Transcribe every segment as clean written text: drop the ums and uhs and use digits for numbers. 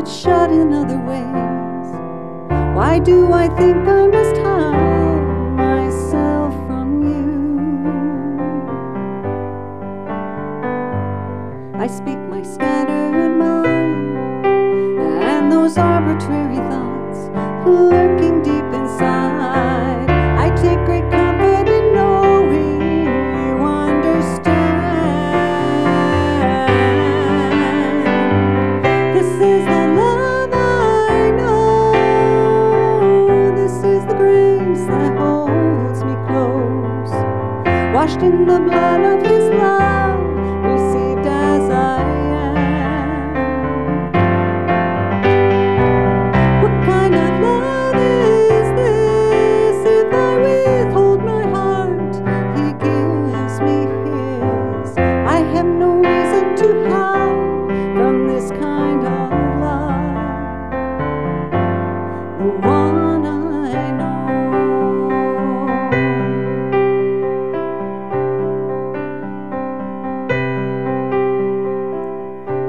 but shut in other ways. Why do I think I must hide myself from you? I speak my scattered mind and those arbitrary thoughts lurking deep inside. I take great comfort in knowing you understand. This is the love I know. This is the grace that holds me close, washed in the blood of his love, received as I am. What kind of love is this? If I withhold my heart, he gives me his. I have no reason to hide from this kind of love, the one I know.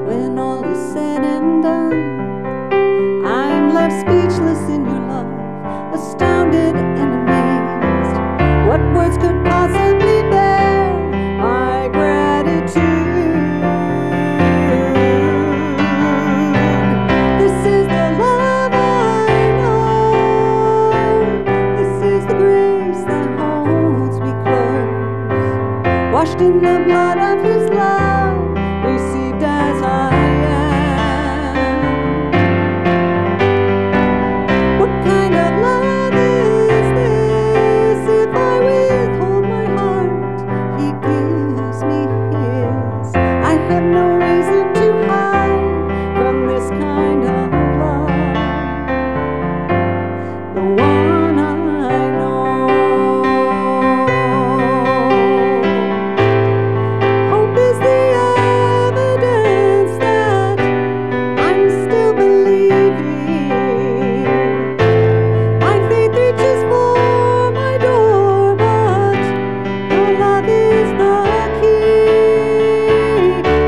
When all is said and done, I'm left speechless in your love, astounded and amazed. What words could possibly bear my gratitude? This is the love I know. This is the grace that holds me close, washed in the blood of his love, received as I am. What kind of love is this? If I withhold my heart, he gives me his. I have no reason to hide from this kind of love, the one I know. Hope is the evidence that I'm still believing. My faith reaches for my door, but your love is the key.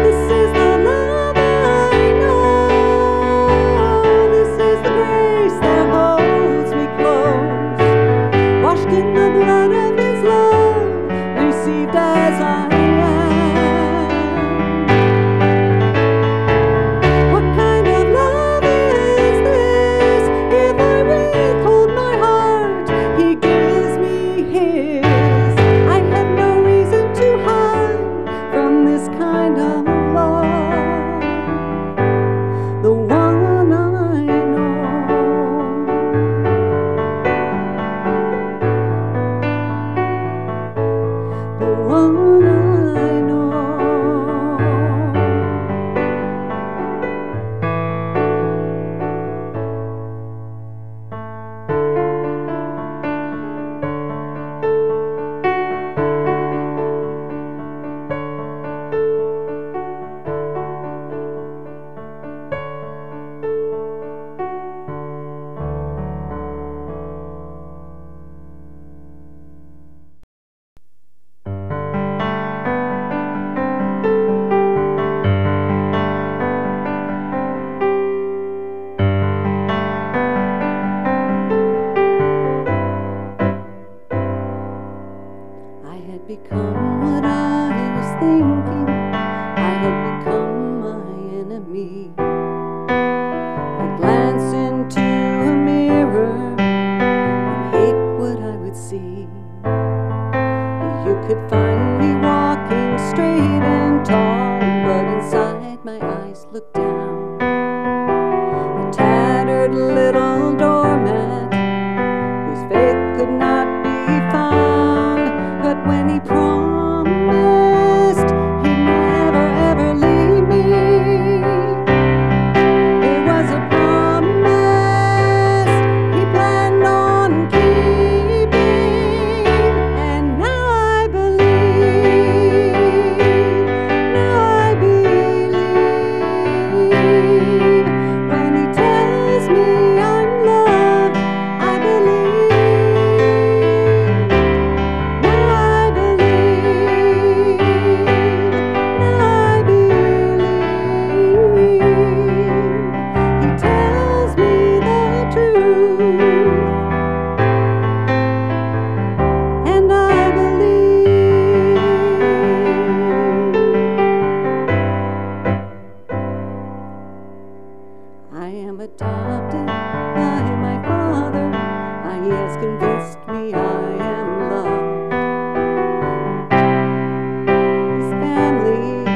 This is the love I know. This is the grace that holds me close, washed in the blood of his love, received as I am. What kind of love is this? If I withhold my heart, he gives me his. I have no reason to hide from this kind of love, the one I know, the one I know. I had become what I was thinking. I had become my enemy. I glance into a mirror and hate what I would see. You could find me walking straight and tall, but inside my eyes look down. A tattered little doormat whose faith could not be found. But when he promised he'd never ever leave me, it was a promise he planned on keeping. And now I believe, when he tells me I'm loved, I believe. I am adopted by my Father. He has convinced me I am loved. His family, a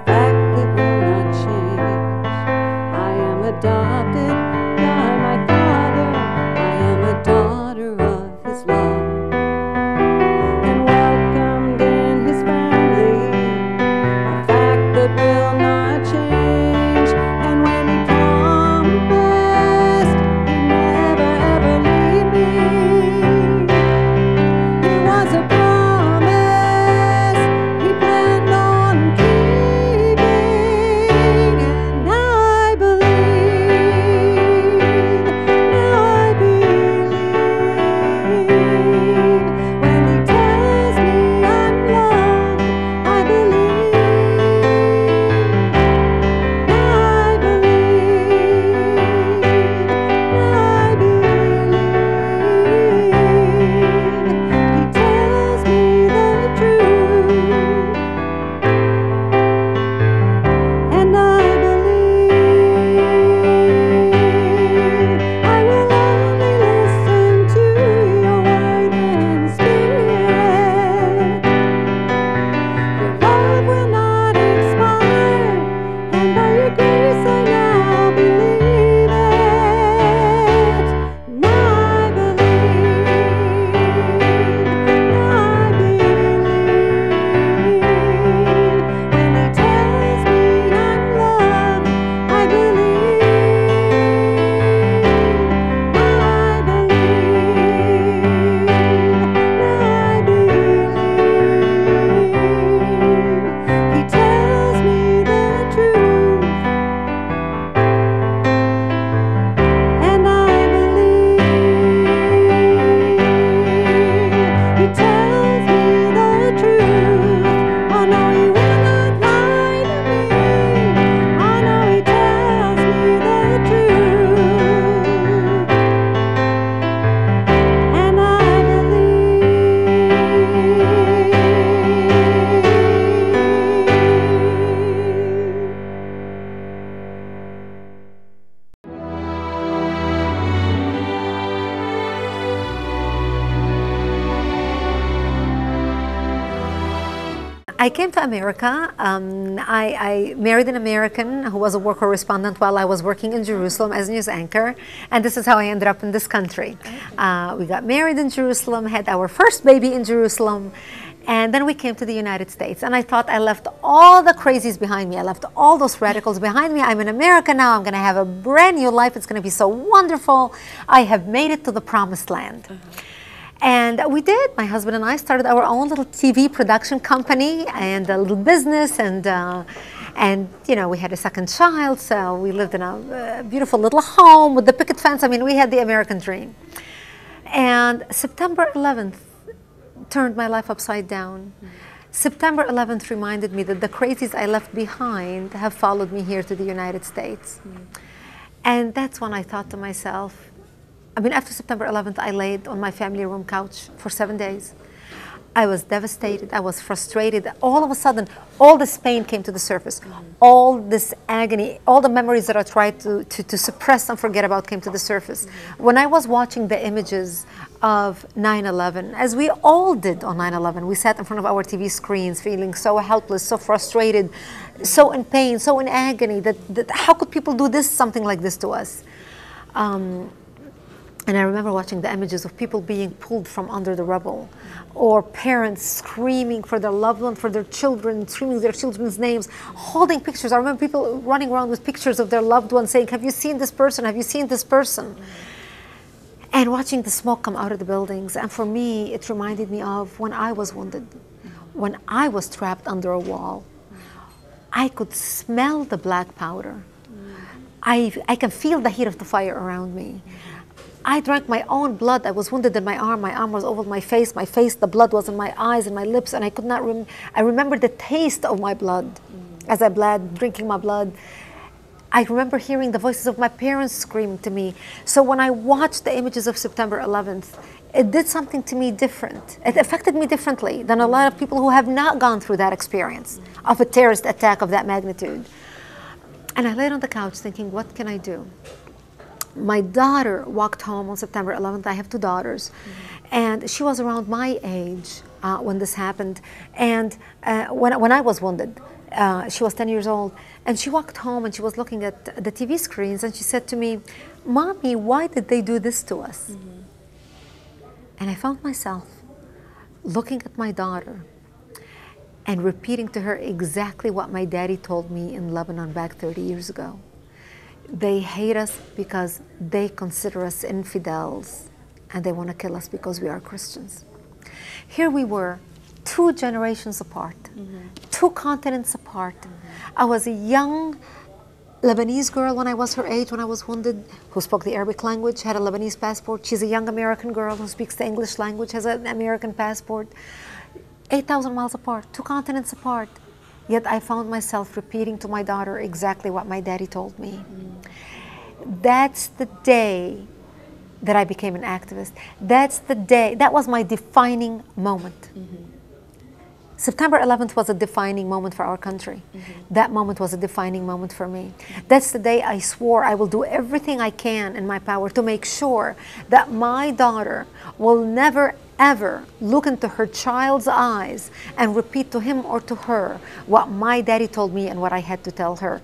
fact that will not change. I am adopted by my Father. I am a daughter of His love, and welcomed in His family, a fact that will not change. And when He promised He'd never ever leave me, it was a promise He planned on keeping. And I believe, now I believe, when He tells me I'm loved, I believe, now I believe, now I believe. He tells me the truth, and I believe. I will only listen to your word and spirit. Your love will not expire, and by your grace I now believe it. Now I believe, now I believe. When He tells me I'm loved, I believe, now I believe, now I believe. He tells me the truth, and I believe. He tells me the truth. Oh no, He will not lie to me. Oh no, He tells me the truth, and I I came to America. I married an American who was a war correspondent while I was working in Jerusalem as a news anchor, and this is how I ended up in this country. We got married in Jerusalem, had our first baby in Jerusalem, and then we came to the United States. And I thought I left all the crazies behind me. I left all those radicals behind me. I'm in America now. I'm going to have a brand new life. It's going to be so wonderful. I have made it to the promised land. And we did. My husband and I started our own little TV production company and a little business, and you know, we had a second child, so we lived in a beautiful little home with the picket fence. I mean, we had the American dream. And September 11th turned my life upside down. September 11th reminded me that the crazies I left behind have followed me here to the United States. And that's when I thought to myself, I mean, after September 11th, I laid on my family room couch for 7 days. I was devastated. I was frustrated. All of a sudden, all this pain came to the surface. All this agony, all the memories that I tried to suppress and forget about came to the surface. When I was watching the images of 9/11, as we all did on 9/11, we sat in front of our TV screens feeling so helpless, so frustrated, so in pain, so in agony, that how could people do this, something like this to us? And I remember watching the images of people being pulled from under the rubble, or parents screaming for their loved one, for their children, screaming their children's names, holding pictures. I remember people running around with pictures of their loved ones saying, "Have you seen this person? Have you seen this person?" And watching the smoke come out of the buildings. And for me, it reminded me of when I was wounded, when I was trapped under a wall. I could smell the black powder. I can feel the heat of the fire around me. I drank my own blood. I was wounded in my arm. My arm was over my face. The blood was in my eyes and my lips, and I could not I remember the taste of my blood as I bled, drinking my blood. I remember hearing the voices of my parents screaming to me. So when I watched the images of September 11th, it did something to me different. It affected me differently than a lot of people who have not gone through that experience of a terrorist attack of that magnitude. And I laid on the couch thinking, what can I do? My daughter walked home on September 11th. I have two daughters. And she was around my age when this happened. And when I was wounded, she was 10 years old. And she walked home and she was looking at the TV screens and she said to me, Mommy, why did they do this to us? And I found myself looking at my daughter and repeating to her exactly what my daddy told me in Lebanon back 30 years ago. They hate us because they consider us infidels, and they want to kill us because we are Christians. Here we were, 2 generations apart, 2 continents apart. I was a young Lebanese girl when I was her age, when I was wounded, who spoke the Arabic language, had a Lebanese passport. She's a young American girl who speaks the English language, has an American passport. 8,000 miles apart, 2 continents apart. Yet I found myself repeating to my daughter exactly what my daddy told me. That's the day that I became an activist. That's the day, that was my defining moment. September 11th was a defining moment for our country. That moment was a defining moment for me. That's the day I swore I will do everything I can in my power to make sure that my daughter will never ever look into her child's eyes and repeat to him or to her what my daddy told me and what I had to tell her.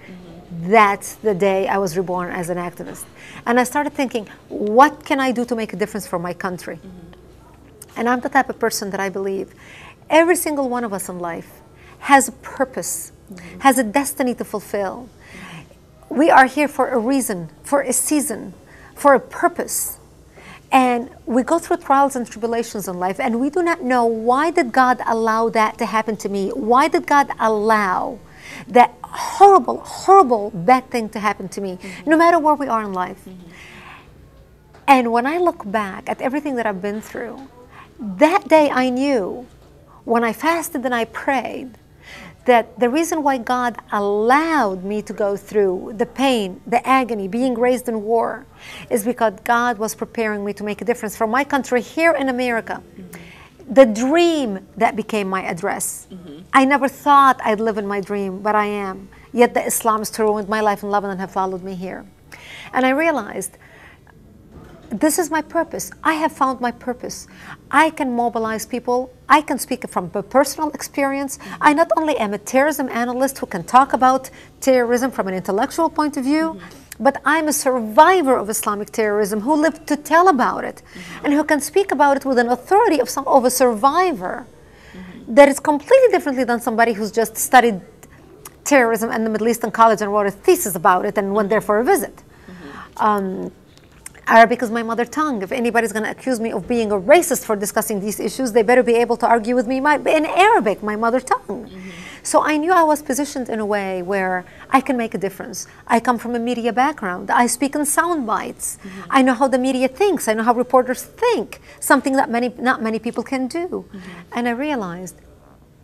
That's the day I was reborn as an activist. And I started thinking, what can I do to make a difference for my country? And I'm the type of person that I believe every single one of us in life has a purpose, has a destiny to fulfill. We are here for a reason, for a season, for a purpose. And we go through trials and tribulations in life, and we do not know, why did God allow that to happen to me? Why did God allow that horrible, horrible, bad thing to happen to me, no matter where we are in life? And when I look back at everything that I've been through, that day I knew, when I fasted and I prayed, that the reason why God allowed me to go through the pain, the agony, being raised in war, is because God was preparing me to make a difference for my country here in America. The dream that became my address. I never thought I'd live in my dream, but I am. Yet the Islamists who ruined my life in Lebanon have followed me here. And I realized, this is my purpose. I have found my purpose. I can mobilize people. I can speak from personal experience. I not only am a terrorism analyst who can talk about terrorism from an intellectual point of view, but I'm a survivor of Islamic terrorism who lived to tell about it, and who can speak about it with an authority of a survivor that is completely differently than somebody who's just studied terrorism in the Middle East in college and wrote a thesis about it and went there for a visit. Arabic is my mother tongue. If anybody's going to accuse me of being a racist for discussing these issues, they better be able to argue with me in Arabic, my mother tongue. So I knew I was positioned in a way where I can make a difference. I come from a media background. I speak in sound bites. I know how the media thinks. I know how reporters think, something that not many people can do. And I realized,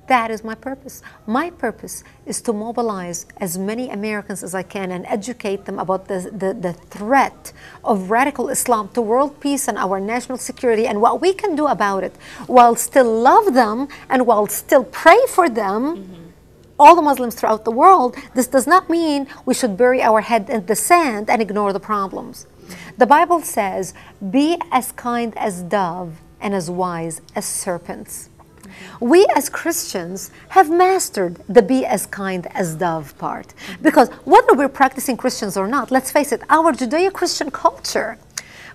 that is my purpose. My purpose is to mobilize as many Americans as I can and educate them about the threat of radical Islam to world peace and our national security, and what we can do about it, while still love them and while still pray for them, all the Muslims throughout the world. This does not mean we should bury our head in the sand and ignore the problems. The Bible says, be as kind as dove and as wise as serpents. We as Christians have mastered the be as kind as dove part, because whether we're practicing Christians or not, let's face it, our Judeo-Christian culture,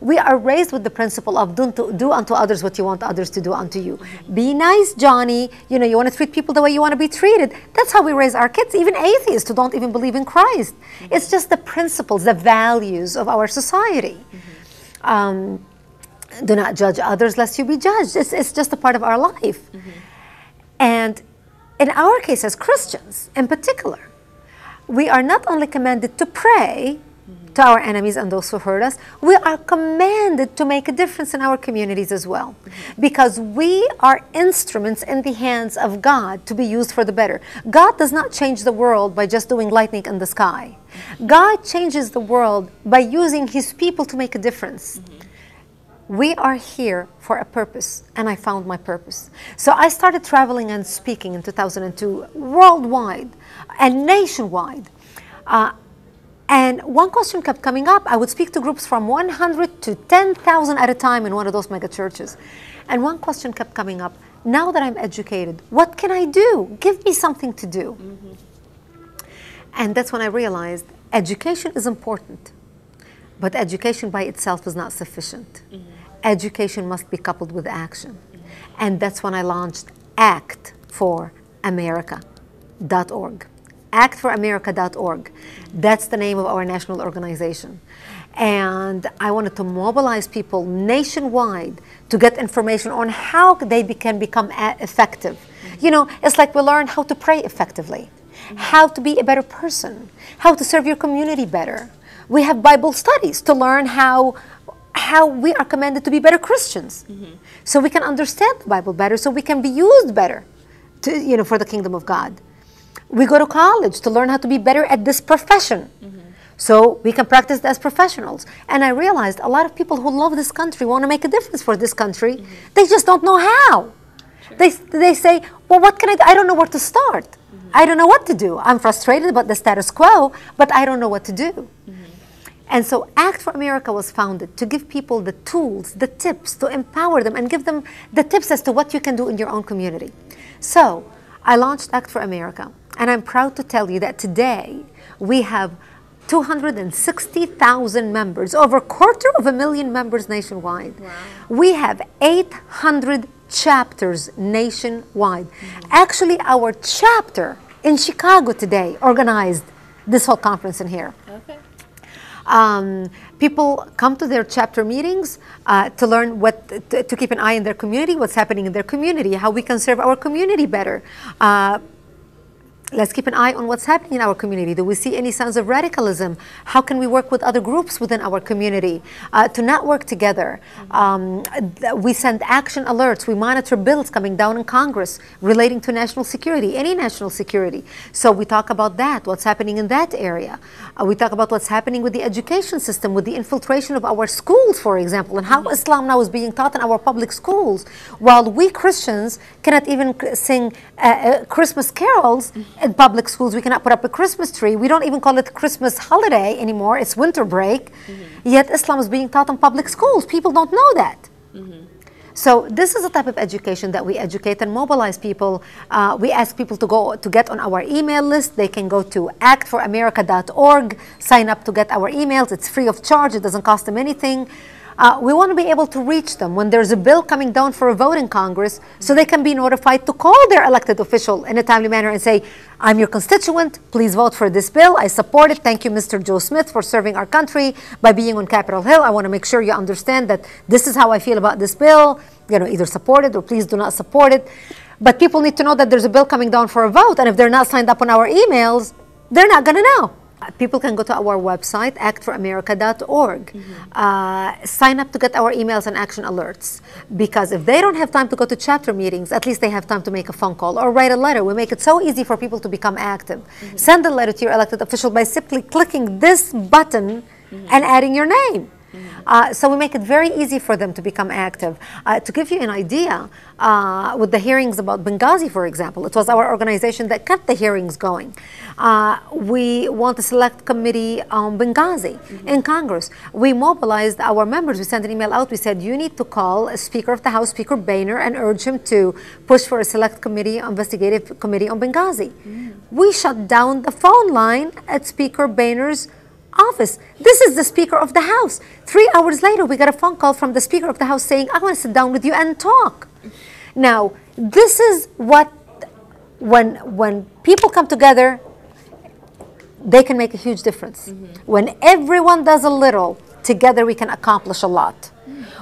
we are raised with the principle of do unto others what you want others to do unto you. Be nice, Johnny. You know, you want to treat people the way you want to be treated. That's how we raise our kids, even atheists who don't even believe in Christ. It's just the principles, the values of our society. Do not judge others lest you be judged. It's just a part of our life. And in our case as Christians in particular, we are not only commanded to pray to our enemies and those who hurt us, we are commanded to make a difference in our communities as well. Because we are instruments in the hands of God to be used for the better. God does not change the world by just doing lightning in the sky. God changes the world by using His people to make a difference. We are here for a purpose, and I found my purpose. So I started traveling and speaking in 2002 worldwide and nationwide. And one question kept coming up. I would speak to groups from 100 to 10,000 at a time in one of those mega churches. And one question kept coming up. Now that I'm educated, what can I do? Give me something to do. And that's when I realized education is important, but education by itself is not sufficient. Education must be coupled with action. And that's when I launched actforamerica.org. actforamerica.org. That's the name of our national organization. And I wanted to mobilize people nationwide to get information on how they can become effective. You know, it's like we learn how to pray effectively, how to be a better person, how to serve your community better. We have Bible studies to learn how we are commanded to be better Christians, so we can understand the Bible better, so we can be used better to, you know, for the kingdom of God. We go to college to learn how to be better at this profession, so we can practice as professionals. And I realized a lot of people who love this country want to make a difference for this country. They just don't know how. They say, well, what can I do? I don't know where to start. I don't know what to do. I'm frustrated about the status quo, but I don't know what to do. And so Act for America was founded to give people the tools, the tips, to empower them and give them the tips as to what you can do in your own community. So I launched Act for America, and I'm proud to tell you that today we have 260,000 members, over 250,000 members nationwide. Wow. We have 800 chapters nationwide. Actually, our chapter in Chicago today organized this whole conference in here. Okay. People come to their chapter meetings to learn to keep an eye on their community, what's happening in their community, how we can serve our community better. Let's keep an eye on what's happening in our community. Do we see any signs of radicalism? How can we work with other groups within our community to network together? We send action alerts. We monitor bills coming down in Congress relating to national security, any national security. So we talk about that, what's happening in that area. We talk about what's happening with the education system, with the infiltration of our schools, for example, and how Islam now is being taught in our public schools, while we Christians cannot even sing Christmas carols. In public schools, we cannot put up a Christmas tree. We don't even call it Christmas holiday anymore. It's winter break. Yet Islam is being taught in public schools. People don't know that. So this is a type of education that we educate and mobilize people. We ask people to get on our email list. They can go to actforamerica.org, sign up to get our emails. It's free of charge. It doesn't cost them anything. We want to be able to reach them when there's a bill coming down for a vote in Congress, so they can be notified to call their elected official in a timely manner and say, I'm your constituent, please vote for this bill, I support it, thank you Mr. Joe Smith for serving our country by being on Capitol Hill. I want to make sure you understand that this is how I feel about this bill, you know, either support it or please do not support it. But people need to know that there's a bill coming down for a vote, and if they're not signed up on our emails, they're not going to know. People can go to our website, actforamerica.org, sign up to get our emails and action alerts, because if they don't have time to go to chapter meetings, at least they have time to make a phone call or write a letter. We make it so easy for people to become active. Send a letter to your elected official by simply clicking this button and adding your name. So we make it very easy for them to become active. To give you an idea, with the hearings about Benghazi, for example, it was our organization that kept the hearings going. We want a select committee on Benghazi in Congress. We mobilized our members. We sent an email out. We said, you need to call Speaker of the House, Speaker Boehner, and urge him to push for a select committee, investigative committee on Benghazi. We shut down the phone line at Speaker Boehner's office. This is the Speaker of the House. 3 hours later, we got a phone call from the Speaker of the House saying, I want to sit down with you and talk. Now, this is what, when people come together, they can make a huge difference. When everyone does a little, together we can accomplish a lot.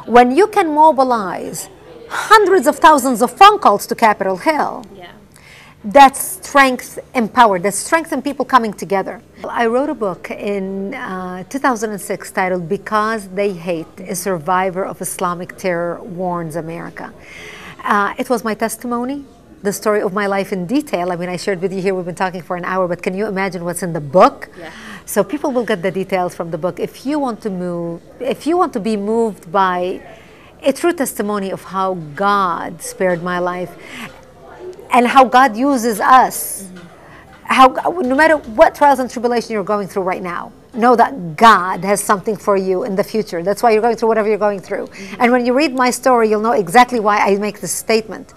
When you can mobilize hundreds of thousands of phone calls to Capitol Hill, that's strength empowered, that's strength in people coming together. I wrote a book in 2006 titled Because They Hate, a Survivor of Islamic Terror Warns America. It was my testimony, the story of my life in detail. I mean, I shared with you here, we've been talking for an hour, but can you imagine what's in the book? So people will get the details from the book. If you want to be moved by a true testimony of how God spared my life, and how God uses us, how no matter what trials and tribulation you're going through right now, know that God has something for you in the future. That's why you're going through whatever you're going through. And when you read my story, you'll know exactly why I make this statement.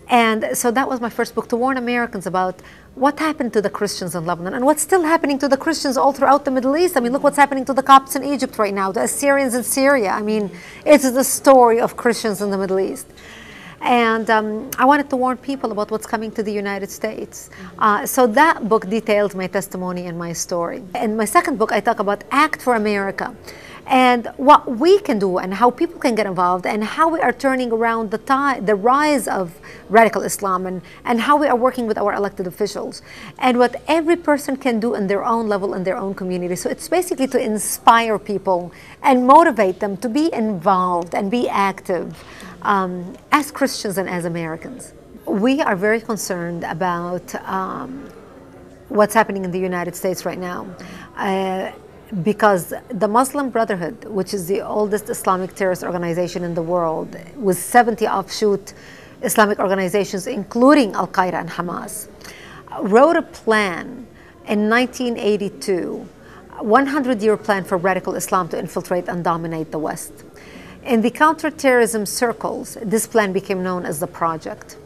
And so that was my first book, to warn Americans about what happened to the Christians in Lebanon and what's still happening to the Christians all throughout the Middle East. I mean, look what's happening to the Copts in Egypt right now, the Assyrians in Syria. I mean, it's the story of Christians in the Middle East. And I wanted to warn people about what's coming to the United States. So that book detailed my testimony and my story. In my second book, I talk about Act for America and what we can do and how people can get involved and how we are turning around the rise of radical Islam and how we are working with our elected officials and what every person can do in their own level in their own community. So it's basically to inspire people and motivate them to be involved and be active as Christians and as Americans. We are very concerned about what's happening in the United States right now. Because the Muslim Brotherhood, which is the oldest Islamic terrorist organization in the world, with 70 offshoot Islamic organizations, including Al-Qaeda and Hamas, wrote a plan in 1982, 100-year plan for radical Islam to infiltrate and dominate the West. In the counterterrorism circles, this plan became known as the Project.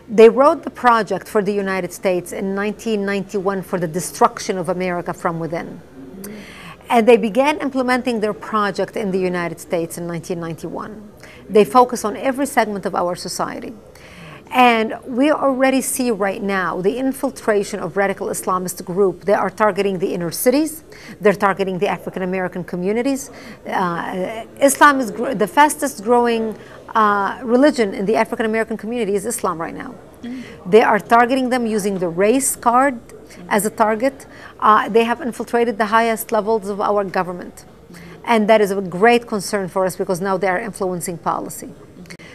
They wrote the project for the United States in 1991 for the destruction of America from within. And they began implementing their project in the United States in 1991. They focus on every segment of our society. And we already see right now the infiltration of radical Islamist group. They are targeting the inner cities. They're targeting the African American communities. Islam is the fastest growing religion in the African American community is Islam right now. They are targeting them using the race card as a target. They have infiltrated the highest levels of our government. And that is a great concern for us because now they are influencing policy.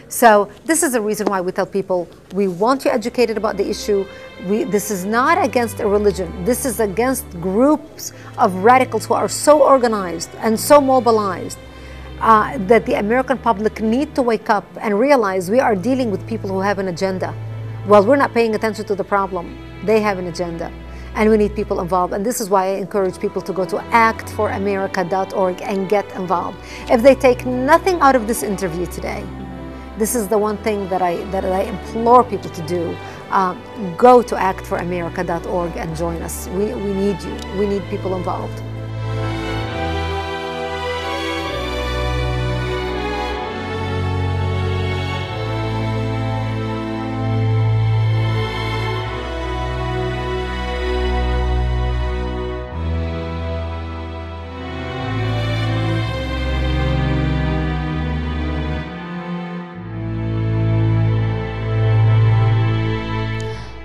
So this is the reason why we tell people, we want you educated about the issue. This is not against a religion. This is against groups of radicals who are so organized and so mobilized that the American public need to wake up and realize we are dealing with people who have an agenda. Well, we're not paying attention to the problem. They have an agenda. And we need people involved. And this is why I encourage people to go to actforamerica.org and get involved. If they take nothing out of this interview today, this is the one thing that I implore people to do. Go to actforamerica.org and join us. We need you. We need people involved.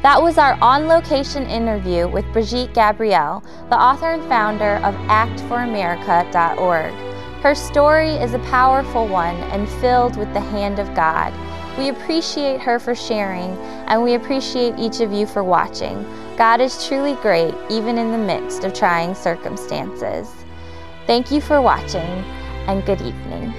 That was our on-location interview with Brigitte Gabriel, the author and founder of actforamerica.org. Her story is a powerful one and filled with the hand of God. We appreciate her for sharing, and we appreciate each of you for watching. God is truly great, even in the midst of trying circumstances. Thank you for watching, and good evening.